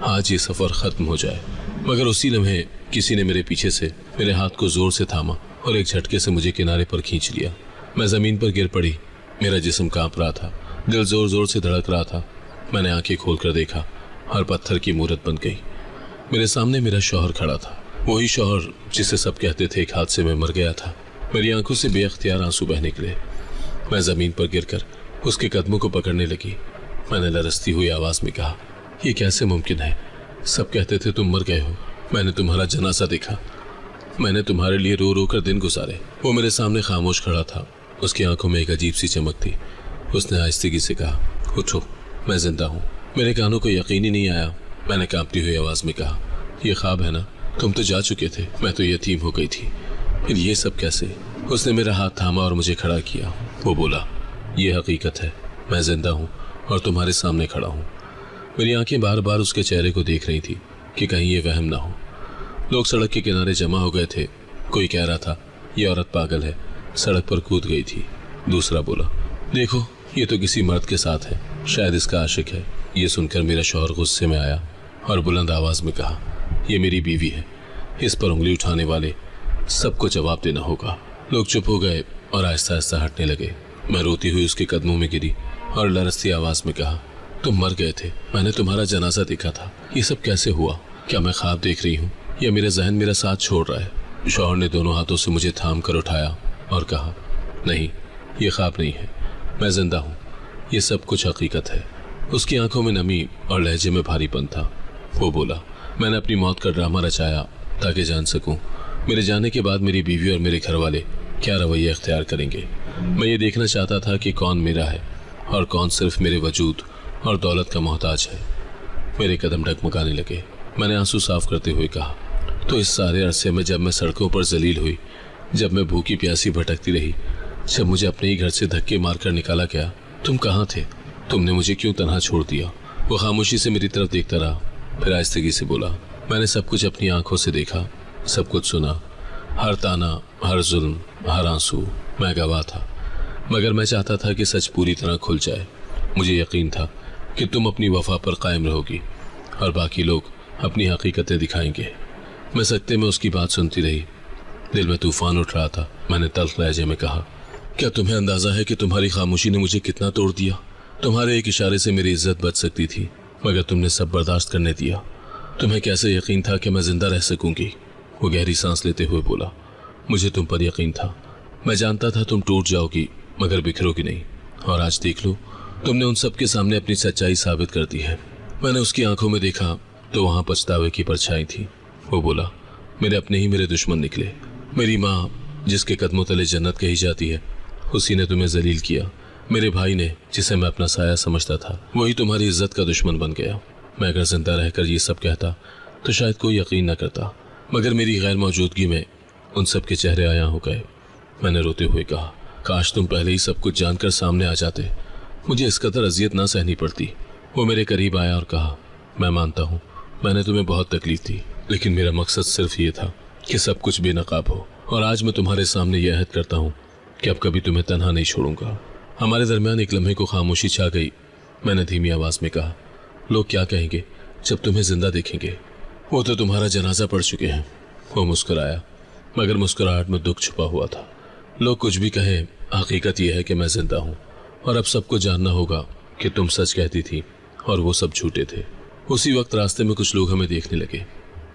आज ये सफ़र ख़त्म हो जाए। मगर उसी लम्हे किसी ने मेरे पीछे से मेरे हाथ को ज़ोर से थामा और एक झटके से मुझे किनारे पर खींच लिया। मैं ज़मीन पर गिर पड़ी। मेरा जिस्म काँप रहा था, दिल ज़ोर ज़ोर से धड़क रहा था। मैंने आंखें खोल कर देखा और पत्थर की मूरत बन गई। मेरे सामने मेरा शौहर खड़ा था, वही शौहर जिसे सब कहते थे एक हादसे में मर गया था। मेरी आंखों से बेअख्तियार आंसू बह निकले। मैं ज़मीन पर गिरकर उसके कदमों को पकड़ने लगी। मैंने लरसती हुई आवाज़ में कहा, ये कैसे मुमकिन है? सब कहते थे तुम मर गए हो। मैंने तुम्हारा जनाजा देखा, मैंने तुम्हारे लिए रो रो कर दिन गुजारे। वो मेरे सामने खामोश खड़ा था। उसकी आंखों में एक अजीब सी चमक थी। उसने आहिस्तेगी से कहा, उठो, मैं जिंदा हूँ। मेरे कानों को यकीन ही नहीं आया। मैंने कांपती हुई आवाज़ में कहा, ये ख्वाब है ना? तुम तो जा चुके थे, मैं तो यतीम हो गई थी, फिर ये सब कैसे? उसने मेरा हाथ थामा और मुझे खड़ा किया। वो बोला, ये हकीकत है, मैं जिंदा हूँ और तुम्हारे सामने खड़ा हूँ। मेरी आंखें बार बार उसके चेहरे को देख रही थी कि कहीं ये वहम ना हो। लोग सड़क के किनारे जमा हो गए थे। कोई कह रहा था, ये औरत पागल है, सड़क पर कूद गई थी। दूसरा बोला, देखो ये तो किसी मर्द के साथ है, शायद इसका आशिक है। ये सुनकर मेरा शौहर गुस्से में आया और बुलंद आवाज़ में कहा, ये मेरी बीवी है, इस पर उंगली उठाने वाले सबको जवाब देना होगा। लोग चुप हो गए और आहिस्ता आहिस्ता हटने लगे। मैं रोती हुई उसके कदमों में गिरी और लरसती आवाज़ में कहा, तुम मर गए थे, मैंने तुम्हारा जनाजा देखा था। ये सब कैसे हुआ? क्या मैं ख्वाब देख रही हूँ या मेरा जहन मेरा साथ छोड़ रहा है? शौहर ने दोनों हाथों से मुझे थाम कर उठाया और कहा, नहीं, ये ख्वाब नहीं है, मैं जिंदा हूँ, ये सब कुछ हकीकत है। उसकी आंखों में नमी और लहजे में भारीपन था। वो बोला, मैंने अपनी मौत का ड्रामा रचाया ताकि जान सकूं मेरे जाने के बाद मेरी बीवी और मेरे घर वाले क्या रवैया इख्तियार करेंगे। मैं ये देखना चाहता था कि कौन मेरा है और कौन सिर्फ मेरे वजूद और दौलत का मोहताज है। मेरे कदम डगमगाने लगे। मैंने आंसू साफ करते हुए कहा, तो इस सारे अरसे में जब मैं सड़कों पर जलील हुई, जब मैं भूखी प्यासी भटकती रही, जब मुझे अपने ही घर से धक्के मारकर निकाला गया, तुम कहाँ थे? तुमने मुझे क्यों तन्हा छोड़ दिया? वो खामोशी से मेरी तरफ देखता रहा, फिर आहिस्तगी से बोला, मैंने सब कुछ अपनी आंखों से देखा, सब कुछ सुना, हर ताना, हर जुल्म, हर आंसू میں گواہ تھا، مگر میں چاہتا تھا کہ سچ پوری طرح کھل جائے۔ مجھے یقین تھا کہ تم اپنی وفا پر قائم رہو گی اور باقی لوگ اپنی حقیقتیں دکھائیں گے۔ میں سکتے میں اس کی بات سنتی رہی، دل میں طوفان اٹھ رہا تھا۔ میں نے تلخ لہجے میں کہا، کیا تمہیں اندازہ ہے کہ تمہاری خاموشی نے مجھے کتنا توڑ دیا؟ تمہارے ایک اشارے سے میری عزت بچ سکتی تھی، مگر تم نے سب برداشت کرنے دیا۔ تمہیں کیسے یقین تھا کہ میں زندہ رہ سکوں گی؟ وہ گہری سانس لیتے ہوئے بولا، مجھے تم پر یقین تھا۔ میں جانتا تھا تم ٹوٹ جاؤ گی مگر بکھرو گی نہیں، اور آج دیکھ لو، تم نے ان سب کے سامنے اپنی سچائی ثابت کر دی ہے۔ میں نے اس کی آنکھوں میں دیکھا تو وہاں پچھتاوے کی پرچھائی تھی۔ وہ بولا، میرے اپنے ہی میرے دشمن نکلے۔ میری ماں جس کے قدموں تلے جنت کہی جاتی ہے، اسی نے تمہیں ذلیل کیا۔ میرے بھائی نے، جسے میں اپنا سایہ سمجھتا تھا، وہی تمہاری عزت کا دشمن بن گیا۔ میں اگر زندہ رہ کر یہ سب کہتا تو شاید کوئی یقین نہ کرتا، مگر میری غیر موجودگی میں ان سب کے چہرے عیاں ہو گئے۔ میں نے روتے ہوئے کہا، کاش تم پہلے ہی سب کچھ جان کر سامنے آ جاتے، مجھے اس قدر اذیت نہ سہنی پڑتی۔ وہ میرے قریب آیا اور کہا، میں مانتا ہوں میں نے تمہیں بہت تکلیف دی، لیکن میرا مقصد صرف یہ تھا کہ سب کچھ بے نقاب ہو، اور آج میں تمہارے سامنے یہ عہد کرتا ہوں کہ اب کبھی تمہیں تنہا نہیں چھوڑوں گا۔ ہمارے درمیان ایک لمحے کو خاموشی چھا گئی۔ میں نے دھیمی آواز میں کہا، لوگ کیا کہیں گے جب تمہیں زندہ دیکھیں گے؟ وہ تو تمہارا جنازہ پڑھ چکے ہیں۔ وہ مسکرایا، مگر مسکراہٹ میں دکھ چھپا ہوا تھا۔ لوگ کچھ بھی کہیں، حقیقت یہ ہے کہ میں زندہ ہوں، اور اب سب کو جاننا ہوگا کہ تم سچ کہتی تھی اور وہ سب جھوٹے تھے۔ اسی وقت راستے میں کچھ لوگ ہمیں دیکھنے لگے۔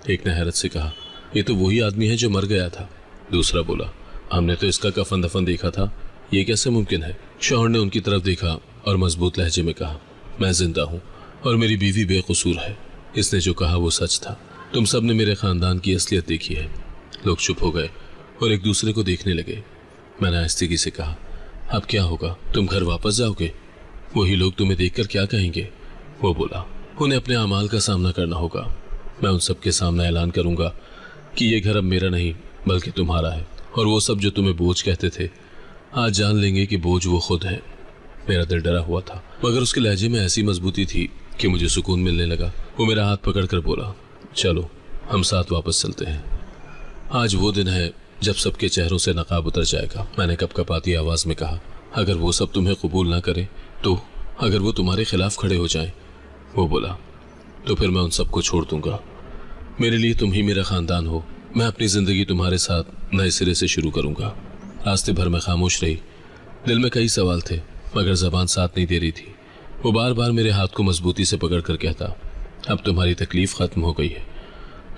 ایک نے حیرت سے کہا، یہ تو وہی آدمی ہے جو مر گیا تھا۔ دوسرا بولا، ہم نے تو اس کا کفن دفن دیکھا تھا، یہ کیسے ممکن ہے؟ شوہر نے ان کی طرف دیکھا اور مضبوط لہجے میں کہا، میں زندہ ہوں اور میری بیوی بے قصور ہے۔ اس نے جو کہا وہ سچ تھا۔ تم سب نے میرے خاندان کی اصلیت دیکھی ہے۔ لوگ چپ ہو گئے اور ایک دوسرے کو دیکھنے لگے۔ میں نے آہستگی سے کہا، اب کیا ہوگا؟ تم گھر واپس جاؤ گے؟ وہی لوگ تمہیں دیکھ کر کیا کہیں گے؟ وہ بولا، انہیں اپنے اعمال کا سامنا کرنا ہوگا۔ میں ان سب کے سامنے اعلان کروں گا کہ یہ گھر اب میرا نہیں بلکہ تمہارا ہے، اور وہ سب جو تمہیں بوجھ کہتے تھے آج جان لیں گے کہ بوجھ وہ خود ہے۔ میرا دل ڈرا ہوا تھا، مگر اس کے لہجے میں ایسی مضبوطی تھی کہ مجھے سکون ملنے لگا۔ وہ میرا ہاتھ پکڑ کر بولا، چلو ہم ساتھ واپس چلتے ہیں۔ آج وہ دن ہے جب سب کے چہروں سے نقاب اتر جائے گا۔ میں نے کپ کپاتی آواز میں کہا، اگر وہ سب تمہیں قبول نہ کرے تو؟ اگر وہ تمہارے خلاف کھڑے ہو جائیں؟ وہ بولا، تو پھر میں ان سب کو چھوڑ دوں گا۔ میرے لیے تم ہی میرا خاندان ہو۔ میں اپنی زندگی تمہارے ساتھ نئے سرے سے شروع کروں گا۔ راستے بھر میں خاموش رہی۔ دل میں کئی سوال تھے مگر زبان ساتھ نہیں دے رہی تھی۔ وہ بار بار میرے ہاتھ کو مضبوطی سے پکڑ کر کہتا، اب تمہاری تکلیف ختم ہو گئی ہے۔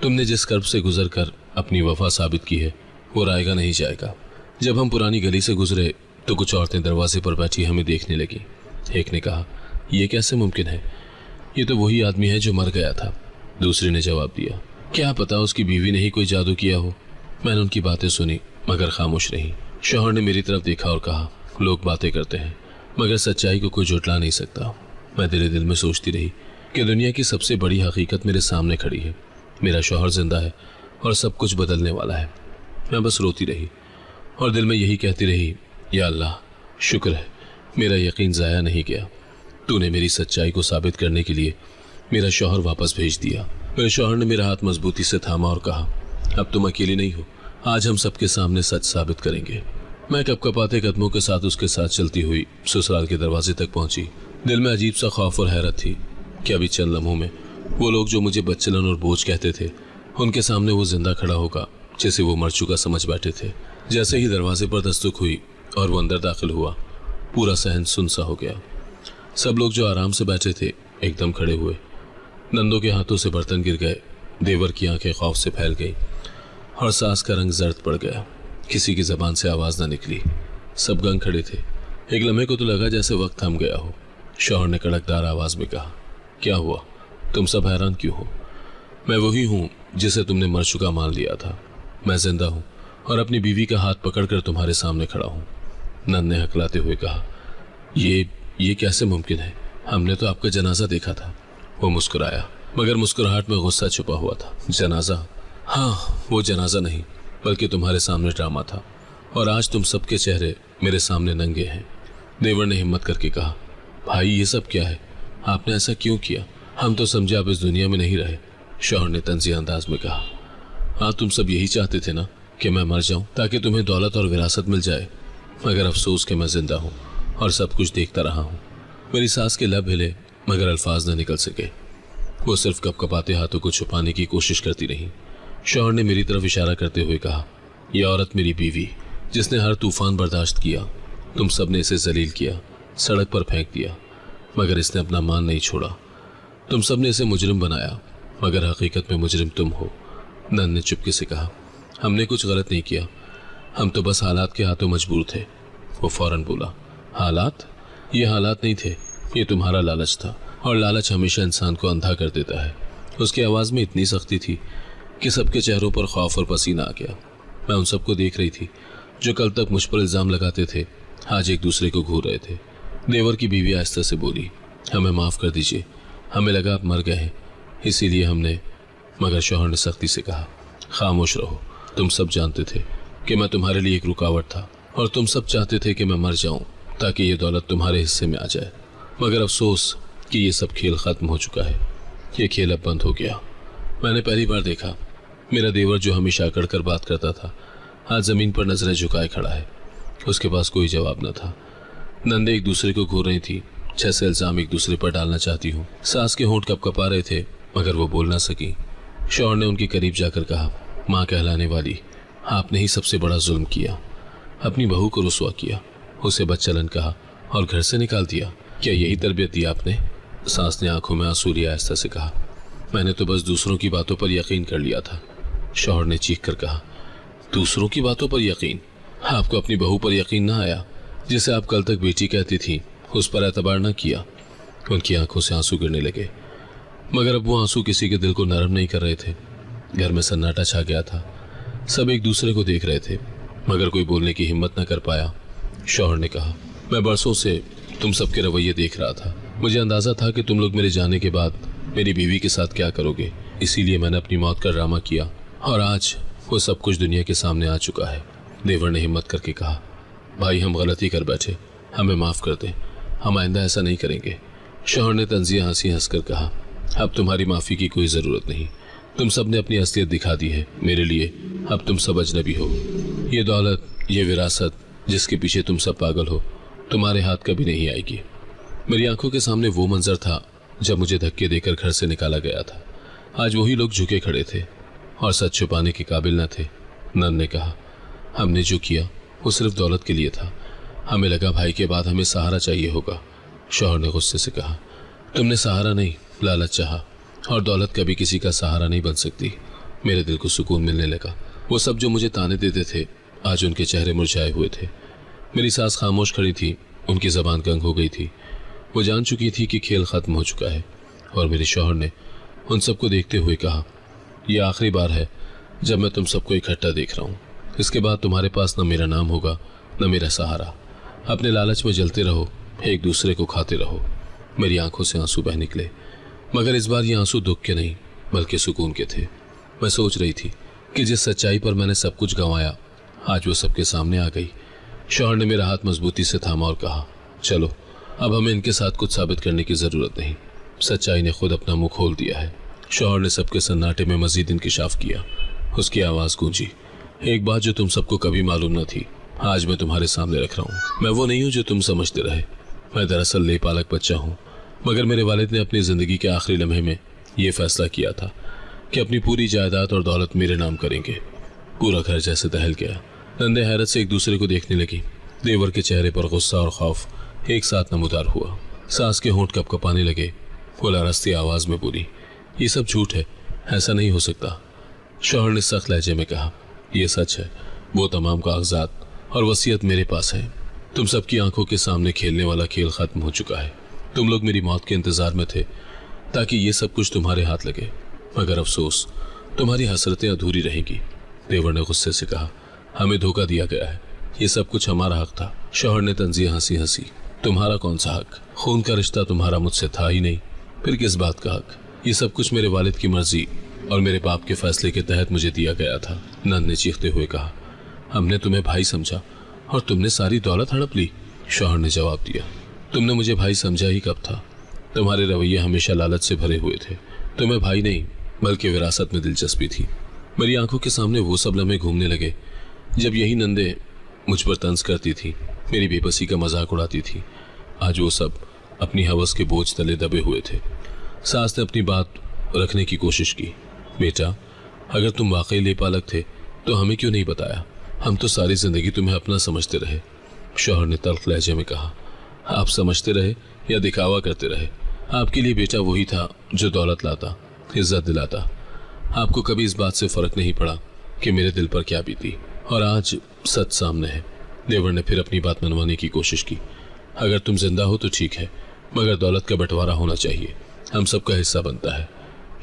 تم نے جس کرب سے گزر کر اپنی وفا ثابت کی ہے وہ رائے گا نہیں جائے گا۔ جب ہم پرانی گلی سے گزرے تو کچھ عورتیں دروازے پر بیٹھی ہمیں دیکھنے لگیں۔ ایک نے کہا، یہ کیسے ممکن ہے؟ یہ تو وہی آدمی ہے جو مر گیا تھا۔ دوسری نے جواب دیا، کیا پتا اس کی بیوی نے ہی کوئی جادو کیا ہو۔ میں نے ان کی باتیں سنی مگر خاموش رہی۔ شوہر نے میری طرف دیکھا اور کہا، لوگ باتیں کرتے ہیں مگر سچائی کو کوئی جھٹلا نہیں سکتا۔ میں دل میں سوچتی رہی کہ دنیا کی سب سے بڑی حقیقت میرے سامنے کھڑی ہے۔ میرا شوہر زندہ ہے اور سب کچھ بدلنے والا ہے۔ میں بس روتی رہی اور دل میں یہی کہتی رہی، یا اللہ شکر ہے میرا یقین ضائع نہیں گیا، تو نے میری سچائی کو ثابت کرنے کے لیے میرا شوہر واپس بھیج دیا۔ میرے شوہر نے میرا ہاتھ مضبوطی سے تھاما اور کہا، اب تم اکیلی نہیں ہو، آج ہم سب کے سامنے سچ ثابت کریں گے۔ میں کپ کپاتے قدموں کے ساتھ اس کے ساتھ چلتی ہوئی سسرال کے دروازے تک پہنچی۔ دل میں عجیب سا خوف اور حیرت تھی کہ ابھی چند لمحوں میں وہ لوگ جو مجھے بچلن اور بوجھ کہتے تھے، ان کے سامنے وہ زندہ کھڑا ہوگا جیسے وہ مر چکا سمجھ بیٹھے تھے۔ جیسے ہی دروازے پر دستک ہوئی اور وہ اندر داخل ہوا، پورا صحن سن سا ہو گیا۔ سب لوگ جو آرام سے بیٹھے تھے ایک دم کھڑے ہوئے۔ نندوں کے ہاتھوں سے برتن گر گئے، دیور کی آنکھیں خوف سے پھیل گئی اور ساس کا رنگ زرد پڑ گیا۔ کسی کی زبان سے آواز نہ نکلی، سب گنگ کھڑے تھے۔ ایک لمحے کو تو لگا جیسے وقت تھم گیا ہو۔ شوہر نے کڑکدار آواز میں کہا، کیا ہوا؟ تم سب حیران کیوں ہو؟ میں وہی ہوں جسے تم نے مر چکا مان لیا تھا۔ میں زندہ ہوں اور اپنی بیوی کا ہاتھ پکڑ کر تمہارے سامنے کھڑا ہوں۔ نند نے ہکلاتے ہوئے کہا، یہ کیسے ممکن ہے؟ ہم نے تو آپ کا جنازہ دیکھا تھا۔ وہ مسکرایا مگر مسکراہٹ میں غصہ چھپا ہوا تھا۔ جنازہ؟ ہاں، وہ جنازہ نہیں بلکہ تمہارے سامنے ڈرامہ تھا، اور آج تم سب کے چہرے میرے سامنے ننگے ہیں۔ دیور نے ہمت کر کے کہا، بھائی یہ سب کیا ہے؟ آپ نے ایسا کیوں کیا؟ ہم تو سمجھے آپ اس دنیا میں نہیں رہے۔ شوہر نے طنزیہ انداز میں کہا، ہاں تم سب یہی چاہتے تھے نا کہ میں مر جاؤں تاکہ تمہیں دولت اور وراثت مل جائے۔ मगर अफसोस कि मैं जिंदा हूँ और सब कुछ देखता रहा हूँ। मेरी सास के लब हिले मगर अल्फाज न निकल सके। वो सिर्फ कपकपाते हाथों को छुपाने की कोशिश करती रही। शौहर ने मेरी तरफ इशारा करते हुए कहा, यह औरत मेरी बीवी, जिसने हर तूफान बर्दाश्त किया। तुम सब ने इसे जलील किया, सड़क पर फेंक दिया, मगर इसने अपना मान नहीं छोड़ा। तुम सब ने इसे मुजरिम बनाया, मगर हकीकत में मुजरिम तुम हो। नन ने चुपके से कहा, हमने कुछ गलत नहीं किया, हम तो बस हालात के हाथों मजबूर थे। वो फौरन बोला, हालात? ये हालात नहीं थे, ये तुम्हारा लालच था, और लालच हमेशा इंसान को अंधा कर देता है। उसकी आवाज़ में इतनी सख्ती थी कि सबके चेहरों पर खौफ और पसीना आ गया। मैं उन सबको देख रही थी जो कल तक मुझ पर इल्ज़ाम लगाते थे, आज एक दूसरे को घूर रहे थे। देवर की बीवी आहिस्ता से बोली, हमें माफ़ कर दीजिए, हमें लगा आप मर गए हैं, इसीलिए हमने। मगर शौहर ने सख्ती से कहा, खामोश रहो। तुम सब जानते थे कि मैं तुम्हारे लिए एक रुकावट था, और तुम सब चाहते थे कि मैं मर जाऊं ताकि ये दौलत तुम्हारे हिस्से में आ जाए। मगर अफसोस कि ये सब खेल ख़त्म हो चुका है। ये खेल अब बंद हो गया। मैंने पहली बार देखा मेरा देवर जो हमेशा अकड़ कर बात करता था, आज ज़मीन पर नजरें झुकाए खड़ा है। उसके पास कोई जवाब न था। नंदे एक दूसरे को घूर रही थी, जैसे इल्ज़ाम एक दूसरे पर डालना चाहती हूँ। सास के होंठ कपकपा रहे थे, मगर वो बोल ना सकी। शौहर ने उनके करीब जाकर कहा, माँ कहलाने वाली, आपने ही सबसे बड़ा जुल्म किया। अपनी बहू को रुसवा किया, उसे बदचलन कहा और घर से निकाल दिया। क्या यही तरबियत दी आपने? सास ने आंखों में आंसू लिए आहिस्ता से कहा, मैंने तो बस दूसरों की बातों पर यकीन कर लिया था। शौहर ने चीख कर कहा, दूसरों की बातों पर यकीन? आपको अपनी बहू पर यकीन ना आया, जिसे आप कल तक बेटी कहती थी, उस पर एतबार न किया? उनकी आंखों से आंसू गिरने लगे, मगर अब वो आंसू किसी के दिल को नरम नहीं कर रहे थे। घर में सन्नाटा छा गया था। सब एक दूसरे को देख रहे थे, मगर कोई बोलने की हिम्मत न कर पाया। शौहर ने कहा, मैं बरसों से तुम सबके रवैये देख रहा था। मुझे अंदाज़ा था कि तुम लोग मेरे जाने के बाद मेरी बीवी के साथ क्या करोगे, इसीलिए मैंने अपनी मौत का ड्रामा किया, और आज वो सब कुछ दुनिया के सामने आ चुका है। देवर ने हिम्मत करके कहा, भाई हम गलती कर बैठे, हमें माफ़ कर दें, हम आइंदा ऐसा नहीं करेंगे। शौहर ने तंज़िया हंसी हंसकर कहा, अब तुम्हारी माफ़ी की कोई ज़रूरत नहीं, तुम सब ने अपनी असलियत दिखा दी है मेरे लिए। अब तुम सब अजनबी हो। ये दौलत, ये विरासत जिसके पीछे तुम सब पागल हो, तुम्हारे हाथ कभी नहीं आएगी। मेरी आंखों के सामने वो मंजर था जब मुझे धक्के देकर घर से निकाला गया था। आज वही लोग झुके खड़े थे और सच छुपाने के काबिल न थे। नन ने कहा, हमने जो किया वो सिर्फ दौलत के लिए था, हमें लगा भाई के बाद हमें सहारा चाहिए होगा। शौहर ने गुस्से से कहा, तुमने सहारा नहीं, लालच चाहा, और दौलत कभी किसी का सहारा नहीं बन सकती। मेरे दिल को सुकून मिलने लगा। वो सब जो मुझे ताने देते थे, आज उनके चेहरे मुरझाए हुए थे। मेरी सास खामोश खड़ी थी, उनकी ज़बान गंग हो गई थी। वो जान चुकी थी कि खेल ख़त्म हो चुका है। और मेरे शौहर ने उन सबको देखते हुए कहा, यह आखिरी बार है जब मैं तुम सबको इकट्ठा देख रहा हूँ। इसके बाद तुम्हारे पास न मेरा नाम होगा न मेरा सहारा। अपने लालच में जलते रहो, एक दूसरे को खाते रहो। मेरी आंखों से आंसू बह निकले, मगर इस बार ये आंसू दुख के नहीं बल्कि सुकून के थे। मैं सोच रही थी कि जिस सच्चाई पर मैंने सब कुछ गंवाया, आज वो सबके सामने आ गई। शौहर ने मेरा हाथ मजबूती से थामा और कहा, चलो अब हमें इनके साथ कुछ साबित करने की ज़रूरत नहीं, सच्चाई ने खुद अपना मुंह खोल दिया है। शौहर ने सबके सन्नाटे में मजीद इंकिशाफ किया। उसकी आवाज़ गूंजी, एक बात जो तुम सबको कभी मालूम न थी, आज मैं तुम्हारे सामने रख रहा हूँ। मैं वो नहीं हूँ जो तुम समझते रहे। मैं दरअसल लेपालक बच्चा हूँ, मगर मेरे वालिद ने अपनी ज़िंदगी के आखिरी लम्हे में ये फैसला किया था कि अपनी पूरी जायदाद और दौलत मेरे नाम करेंगे। पूरा घर जैसे दहल गया। नंदे हैरत से एक दूसरे को देखने लगी। देवर के चेहरे पर गुस्सा और खौफ एक साथ नमूदार हुआ। सास के होंठ कपकपाने लगे। वो लारस्ती आवाज़ में बोली, ये सब झूठ है, ऐसा नहीं हो सकता। शौहर ने सख्त लहजे में कहा, यह सच है। वो तमाम कागजात और वसीयत मेरे पास है। तुम सबकी आंखों के सामने खेलने वाला खेल ख़त्म हो चुका है। तुम लोग मेरी मौत के इंतज़ार में थे ताकि ये सब कुछ तुम्हारे हाथ लगे, मगर अफसोस तुम्हारी हसरतें अधूरी रहेंगी। देवर ने गुस्से से कहा, हमें धोखा दिया गया है, ये सब कुछ हमारा हक था। शौहर ने तंज़िया हंसी हंसी, तुम्हारा कौन सा हक? खून का रिश्ता तुम्हारा मुझसे था ही नहीं, फिर किस बात का हक? ये सब कुछ मेरे वालिद की मर्जी और मेरे बाप के फैसले के तहत मुझे दिया गया था। नंद ने चीखते हुए कहा, हमने तुम्हें भाई समझा और तुमने सारी दौलत हड़प ली। शौहर ने जवाब दिया, तुमने मुझे भाई समझा ही कब था? तुम्हारे रवैये हमेशा लालच से भरे हुए थे। तुम्हें भाई नहीं बल्कि विरासत में दिलचस्पी थी। मेरी आंखों के सामने वो सब लम्हे घूमने लगे जब यही नंदे मुझ पर तंज करती थी, मेरी बेबसी का मजाक उड़ाती थी, आज वो सब अपनी हवस के बोझ तले दबे हुए थे। सास ने अपनी बात रखने की कोशिश की। बेटा, अगर तुम वाकई लेपालक थे तो हमें क्यों नहीं बताया? हम तो सारी जिंदगी तुम्हें अपना समझते रहे। शौहर ने तल्ख लहजे में कहा। आप समझते रहे या दिखावा करते रहे, आपके लिए बेटा वही था जो दौलत लाता, इज्जत दिलाता। आपको कभी इस बात से फर्क नहीं पड़ा कि मेरे दिल पर क्या बीती, और आज सच सामने है। देवर ने फिर अपनी बात मनवाने की कोशिश की। अगर तुम जिंदा हो तो ठीक है, मगर दौलत का बंटवारा होना चाहिए, हम सबका हिस्सा बनता है।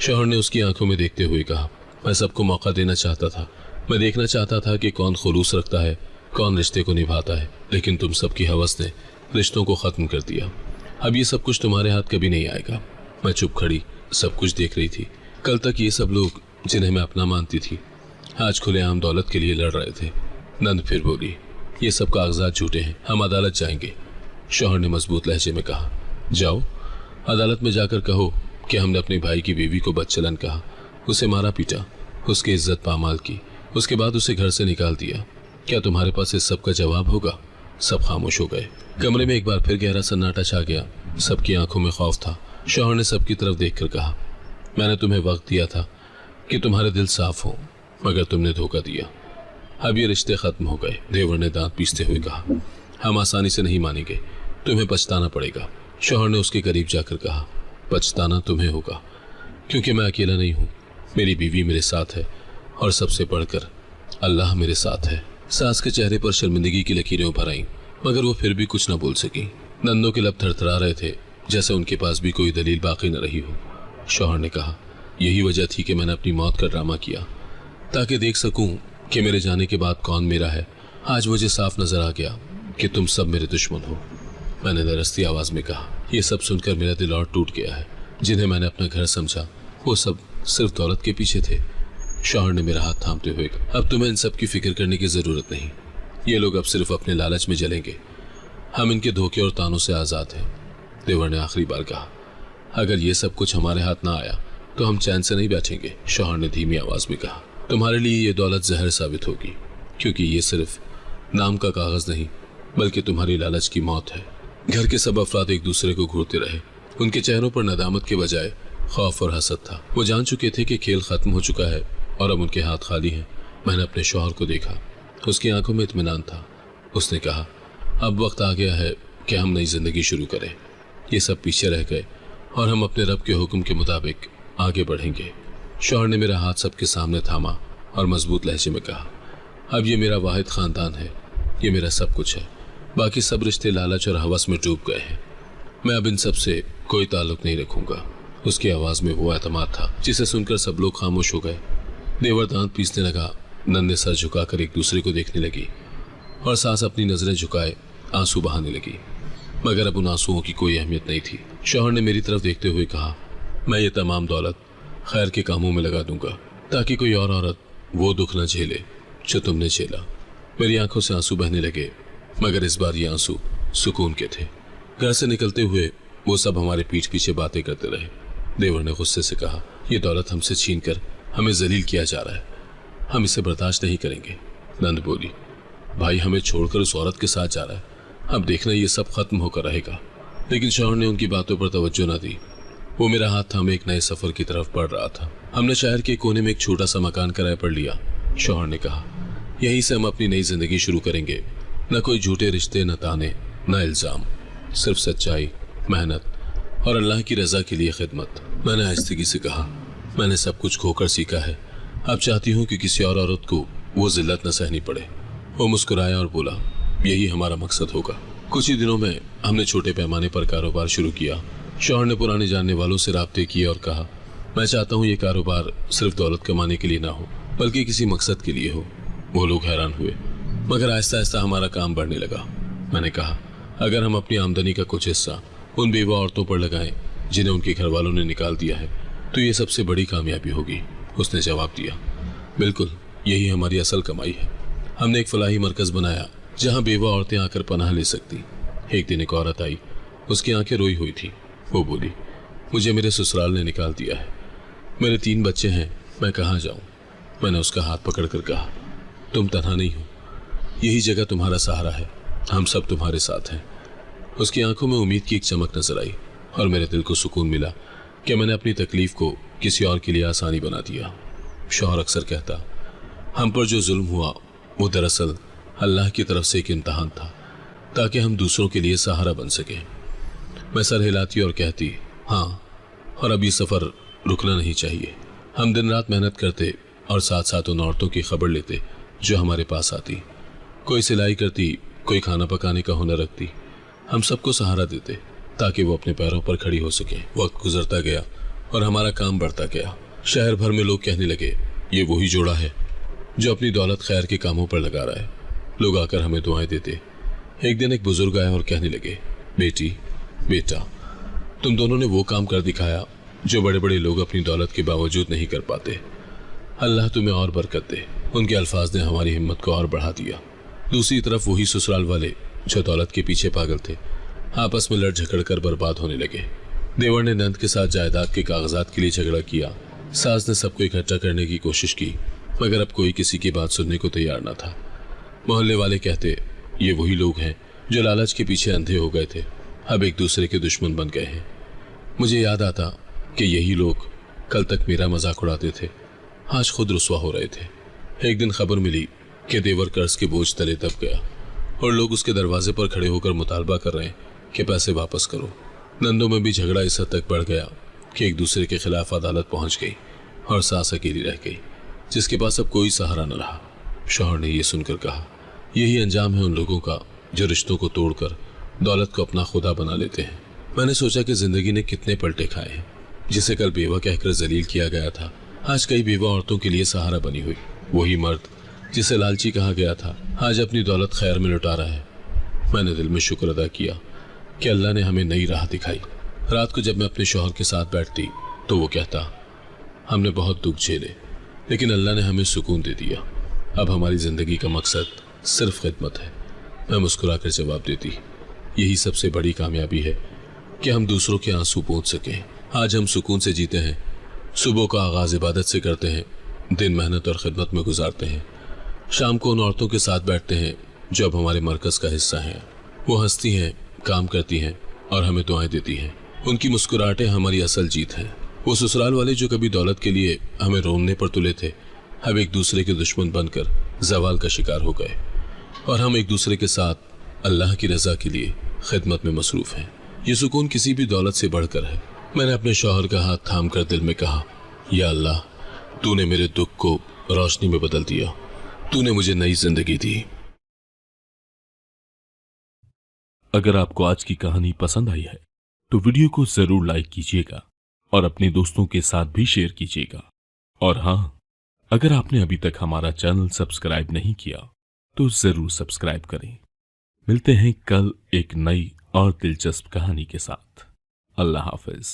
शौहर ने उसकी आंखों में देखते हुए कहा। मैं सबको मौका देना चाहता था, मैं देखना चाहता था कि कौन खुलूस रखता है, कौन रिश्ते को निभाता है, लेकिन तुम सबकी हवस ने रिश्तों को खत्म कर दिया। अब ये सब कुछ तुम्हारे हाथ कभी नहीं आएगा। मैं चुप खड़ी सब कुछ देख रही थी। कल तक ये सब लोग जिन्हें मैं अपना मानती थी, आज खुलेआम दौलत के लिए लड़ रहे थे। नंद फिर बोली, ये सब कागजात झूठे हैं, हम अदालत जाएंगे। शौहर ने मजबूत लहजे में कहा। जाओ, अदालत में जाकर कहो कि हमने अपने भाई की बीवी को बदचलन कहा, उसे मारा पीटा, उसकी इज्जत पामाल की, उसके बाद उसे घर से निकाल दिया। क्या तुम्हारे पास इस सब का जवाब होगा? सब खामोश हो गए। कमरे में एक बार फिर गहरा सन्नाटा छा गया। सबकी आंखों में खौफ था। शौहर ने सबकी तरफ देखकर कहा, मैंने तुम्हें वक्त दिया था कि तुम्हारे दिल साफ हो, मगर तुमने धोखा दिया। अब ये रिश्ते खत्म हो गए। देवर ने दांत पीसते हुए कहा। हम आसानी से नहीं मानेंगे, तुम्हें पछताना पड़ेगा। शौहर ने उसके करीब जाकर कहा, पछताना तुम्हें होगा, क्योंकि मैं अकेला नहीं हूँ, मेरी बीवी मेरे साथ है, और सबसे बढ़कर अल्लाह मेरे साथ है। सास के चेहरे पर शर्मिंदगी की लकीरें उभर आईं, मगर वो फिर भी कुछ न बोल सकी। नंदों के लब थरथरा रहे थे, जैसे उनके पास भी कोई दलील बाकी न रही हो। शौहर ने कहा, यही वजह थी कि मैंने अपनी मौत का ड्रामा किया, ताकि देख सकूं कि मेरे जाने के बाद कौन मेरा है। आज मुझे साफ नजर आ गया कि तुम सब मेरे दुश्मन हो। मैंने दरस्ती आवाज में कहा। यह सब सुनकर मेरा दिल और टूट गया है। जिन्हें मैंने अपना घर समझा, वो सब सिर्फ दौलत के पीछे थे। शौहर ने मेरा हाथ थामते हुए कहा, अब तुम्हें इन सब की फिक्र करने की जरूरत नहीं। ये लोग अब सिर्फ अपने लालच में जलेंगे, हम इनके धोखे और तानों से आजाद हैं। देवर ने आखिरी बार कहा, अगर ये सब कुछ हमारे हाथ ना आया तो हम चैन से नहीं बैठेंगे। शौहर ने धीमी आवाज में कहा, तुम्हारे लिए ये दौलत जहर साबित होगी, क्योंकि ये सिर्फ नाम का कागज नहीं, बल्कि तुम्हारी लालच की मौत है। घर के सब अफराद एक दूसरे को घूरते रहे। उनके चेहरों पर नदामत के बजाय खौफ और हसद था। वो जान चुके थे कि खेल खत्म हो चुका है और अब उनके हाथ खाली हैं। मैंने अपने शौहर को देखा, उसकी आंखों में इत्मीनान था। उसने कहा, अब वक्त आ गया है कि हम नई जिंदगी शुरू करें। ये सब पीछे रह गए और हम अपने रब के हुक्म के मुताबिक आगे बढ़ेंगे। शौहर ने मेरा हाथ सबके सामने थामा और मजबूत लहजे में कहा, अब ये मेरा वाहिद खानदान है, ये मेरा सब कुछ है। बाकी सब रिश्ते लालच और हवस में डूब गए हैं। मैं अब इन सब से कोई ताल्लुक नहीं रखूंगा। उसकी आवाज में वो एतमाद था जिसे सुनकर सब लोग खामोश हो गए। देवर दांत पीसने लगा। नंदे सर झुकाकर एक दूसरे को देखने लगी और सास अपनी नजरें झुकाए आंसू बहाने लगी, मगर अब उन आंसुओं की कोई अहमियत नहीं थी। शौहर ने मेरी तरफ देखते हुए कहा, मैं ये तमाम दौलत खैर के कामों में लगा दूंगा, ताकि कोई और औरत वो दुख न झेले जो तुमने झेला। मेरी आंखों से आंसू बहने लगे, मगर इस बार ये आंसू सुकून के थे। घर से निकलते हुए वो सब हमारे पीठ पीछे बातें करते रहे। देवर ने गुस्से से कहा, यह दौलत हमसे छीन कर हमें जलील किया जा रहा है, हम इसे बर्दाश्त नहीं करेंगे। नंद बोली, भाई हमें छोड़कर उस औरत के साथ जा रहा है, अब देखना ये सब खत्म होकर रहेगा। लेकिन शौहर ने उनकी बातों पर तवज्जो न दी। वो मेरा हाथ थामे एक नए सफर की तरफ बढ़ रहा था। हमने शहर के कोने में एक छोटा सा मकान किराए पर लिया। शौहर ने कहा, यहीं से हम अपनी नई जिंदगी शुरू करेंगे। न कोई झूठे रिश्ते, न ताने, न इल्जाम, सिर्फ सच्चाई, मेहनत और अल्लाह की रजा के लिए खिदमत। मैंने आहिस्तगी से कहा, मैंने सब कुछ खोकर सीखा है, अब चाहती हूँ कि किसी और औरत को वो जिल्लत न सहनी पड़े। वो मुस्कुराया और बोला, यही हमारा मकसद होगा। कुछ ही दिनों में हमने छोटे पैमाने पर कारोबार शुरू किया। शौहर ने पुराने जानने वालों से राब्ते किए और कहा, मैं चाहता हूँ ये कारोबार सिर्फ दौलत कमाने के लिए ना हो, बल्कि किसी मकसद के लिए हो। वो लोग हैरान हुए, मगर आहिस्ता आहिस्ता हमारा काम बढ़ने लगा। मैंने कहा, अगर हम अपनी आमदनी का कुछ हिस्सा उन बेवा औरतों पर लगाएं जिन्हें उनके घर वालों ने निकाल दिया है, तो ये सबसे बड़ी कामयाबी होगी। उसने जवाब दिया, बिल्कुल, यही हमारी असल कमाई है। हमने एक फलाही मरकज बनाया जहाँ बेवा औरतें आकर पनाह ले सकती। एक दिन एक औरत आई, उसकी आंखें रोई हुई थी। वो बोली, मुझे मेरे ससुराल ने निकाल दिया है, मेरे 3 बच्चे हैं, मैं कहाँ जाऊँ? मैंने उसका हाथ पकड़ कर कहा, तुम तन्हा नहीं हो, यही जगह तुम्हारा सहारा है, हम सब तुम्हारे साथ हैं। उसकी आंखों में उम्मीद की एक चमक नजर आई और मेरे दिल को सुकून मिला कि मैंने अपनी तकलीफ को किसी और के लिए आसानी बना दिया। शौहर अक्सर कहता, हम पर जो जुल्म हुआ वो दरअसल अल्लाह की तरफ से एक इम्तहान था, ताकि हम दूसरों के लिए सहारा बन सके। मैं सर हिलाती और कहती, हाँ, और अब ये सफ़र रुकना नहीं चाहिए। हम दिन रात मेहनत करते और साथ साथ उन औरतों की खबर लेते जो हमारे पास आती। कोई सिलाई करती, कोई खाना पकाने का हुनर रखती। हम सबको सहारा देते ताकि वो अपने पैरों पर खड़ी हो सके। वक्त गुजरता गया और हमारा काम बढ़ता गया। शहर भर में लोग कहने लगे, ये वही जोड़ा है जो अपनी दौलत खैर के कामों पर लगा रहा है। लोग आकर हमें दुआएं देते। एक दिन एक बुजुर्ग आए और कहने लगे, बेटी, बेटा, तुम दोनों ने वो काम कर दिखाया जो बड़े बड़े लोग अपनी दौलत के बावजूद नहीं कर पाते। अल्लाह तुम्हें और बरकत दे। उनके अल्फाज ने हमारी हिम्मत को और बढ़ा दिया। दूसरी तरफ वही ससुराल वाले जो दौलत के पीछे पागल थे, आपस में लड़ झगड़ कर बर्बाद होने लगे। देवर ने नंद के साथ जायदाद के कागजात के लिए झगड़ा किया। सास ने सबको इकट्ठा करने की कोशिश की, मगर अब कोई किसी की बात सुनने को तैयार न था। मोहल्ले वाले कहते, ये वही लोग हैं जो लालच के पीछे अंधे हो गए थे, अब एक दूसरे के दुश्मन बन गए हैं। मुझे याद आता कि यही लोग कल तक मेरा मजाक उड़ाते थे, आज खुद रुसवा हो रहे थे। एक दिन खबर मिली कि देवर कर्ज के बोझ तले दब गया और लोग उसके दरवाजे पर खड़े होकर मुतालबा कर रहे हैं कि पैसे वापस करो। नंदों में भी झगड़ा इस हद तक बढ़ गया कि एक दूसरे के खिलाफ अदालत पहुंच गई और सास अकेली रह गई, जिसके पास अब कोई सहारा न रहा। शौहर ने यह सुनकर कहा, यही अंजाम है उन लोगों का जो रिश्तों को तोड़कर दौलत को अपना खुदा बना लेते हैं। मैंने सोचा कि जिंदगी ने कितने पलटे खाए हैं। जिसे कल बेवा कहकर जलील किया गया था, आज कई बेवा औरतों के लिए सहारा बनी हुई। वही मर्द जिसे लालची कहा गया था, आज अपनी दौलत खैर में लुटा रहा है। मैंने दिल में शुक्र अदा किया कि अल्लाह ने हमें नई राह दिखाई। रात को जब मैं अपने शौहर के साथ बैठती तो वो कहता, हमने बहुत दुख झेले लेकिन अल्लाह ने हमें सुकून दे दिया। अब हमारी जिंदगी का मकसद सिर्फ खिदमत है। मैं मुस्कुराकर जवाब देती, यही सबसे बड़ी कामयाबी है कि हम दूसरों के आंसू पोंछ सकें। आज हम सुकून से जीते हैं, सुबह का आगाज इबादत से करते हैं, दिन मेहनत और खिदमत में गुजारते हैं, शाम को उन औरतों के साथ बैठते हैं जो अब हमारे मरकज का हिस्सा हैं। वो हंसती हैं, काम करती हैं और हमें दुआएं देती हैं। उनकी मुस्कुराहटें हमारी असल जीत हैं। वो ससुराल वाले जो कभी दौलत के लिए हमें रोनने पर तुले थे, अब एक दूसरे के दुश्मन बनकर जवाल का शिकार हो गए और हम एक दूसरे के साथ अल्लाह की रजा के लिए खिदमत में मसरूफ हैं। ये सुकून किसी भी दौलत से बढ़कर है। मैंने अपने शौहर का हाथ थाम कर दिल में कहा, या अल्लाह, तूने मेरे दुख को रोशनी में बदल दिया, तूने मुझे नई जिंदगी दी। अगर आपको आज की कहानी पसंद आई है तो वीडियो को जरूर लाइक कीजिएगा और अपने दोस्तों के साथ भी शेयर कीजिएगा। और हाँ, अगर आपने अभी तक हमारा चैनल सब्सक्राइब नहीं किया तो जरूर सब्सक्राइब करें। मिलते हैं कल एक नई और दिलचस्प कहानी के साथ। अल्लाह हाफिज।